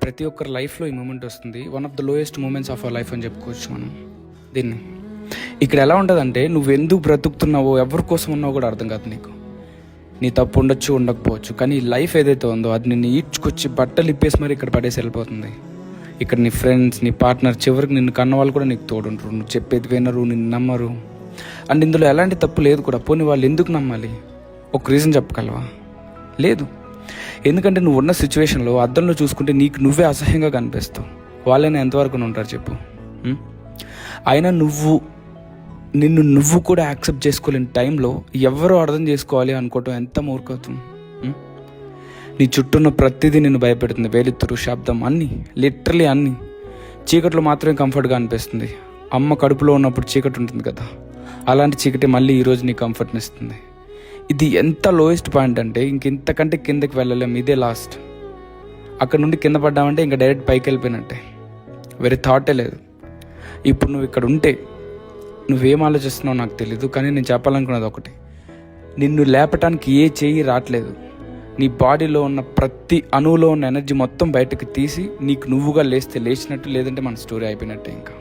ప్రతి ఒక్కరి లైఫ్లో ఈ మూమెంట్ వస్తుంది. One of the lowest moments of our life అని చెప్పుకోవచ్చు మనం దీన్ని. ఇక్కడ ఎలా ఉంటుందంటే, నువ్వు ఎందుకు బ్రతుకుతున్నావో, ఎవరి కోసం ఉన్నావో కూడా అర్థం కాదు నీకు. నీ తప్పు ఉండొచ్చు, ఉండకపోవచ్చు, కానీ ఈ లైఫ్ ఏదైతే ఉందో అది నిన్ను ఈడ్చుకొచ్చి బట్టలు ఇప్పేసి మరి ఇక్కడ పడేసి వెళ్ళిపోతుంది. ఇక్కడ నీ ఫ్రెండ్స్, నీ పార్ట్నర్, చివరికి నిన్ను కన్న వాళ్ళు కూడా నీకు తోడుంటారు. నువ్వు చెప్పేది వినరు, నిన్ను నమ్మరు. అండ్ ఇందులో ఎలాంటి తప్పు లేదు కూడా. పోనీ వాళ్ళు ఎందుకు నమ్మాలి? ఒక రీజన్ చెప్పగలవా? లేదు. ఎందుకంటే నువ్వు ఉన్న సిచ్యువేషన్లో అద్దంలో చూసుకుంటే నీకు నువ్వే అసహ్యంగా కనిపిస్తావు. వాళ్ళైనా ఎంతవరకు ఉంటారు చెప్పు? అయినా నిన్ను నువ్వు కూడా యాక్సెప్ట్ చేసుకోలేని టైంలో ఎవరో అర్థం చేసుకోవాలి అనుకోవటం ఎంత మూర్ఖత్వం. నీ చుట్టూ ఉన్న ప్రతిదీ నిన్ను భయపెడుతుంది. వేలుతురు, శబ్దం, అన్నీ, లిటరలీ అన్నీ. చీకట్లో మాత్రమే కంఫర్ట్గా అనిపిస్తుంది. అమ్మ కడుపులో ఉన్నప్పుడు చీకటి ఉంటుంది కదా, అలాంటి చీకటి మళ్ళీ ఈరోజు నీ కంఫర్ట్ని ఇస్తుంది. ఇది ఎంత లోయెస్ట్ పాయింట్ అంటే ఇంతకంటే కిందకి వెళ్ళలేము. ఇదే లాస్ట్. అక్కడ నుండి కింద పడ్డామంటే ఇంకా డైరెక్ట్ పైకి వెళ్ళిపోయినట్టే. వేరే థాటే లేదు. ఇప్పుడు నువ్వు ఇక్కడ ఉంటే నువ్వేం ఆలోచిస్తున్నావు నాకు తెలీదు, కానీ నేను చెప్పాలనుకున్నది ఒకటి. నిన్ను లేపటానికి ఏ చెయ్యి రావట్లేదు. నీ బాడీలో ఉన్న ప్రతి అణువులో ఉన్న ఎనర్జీ మొత్తం బయటకు తీసి నీకు నువ్వుగా లేస్తే లేచినట్టు, లేదంటే మన స్టోరీ అయిపోయినట్టే ఇంకా.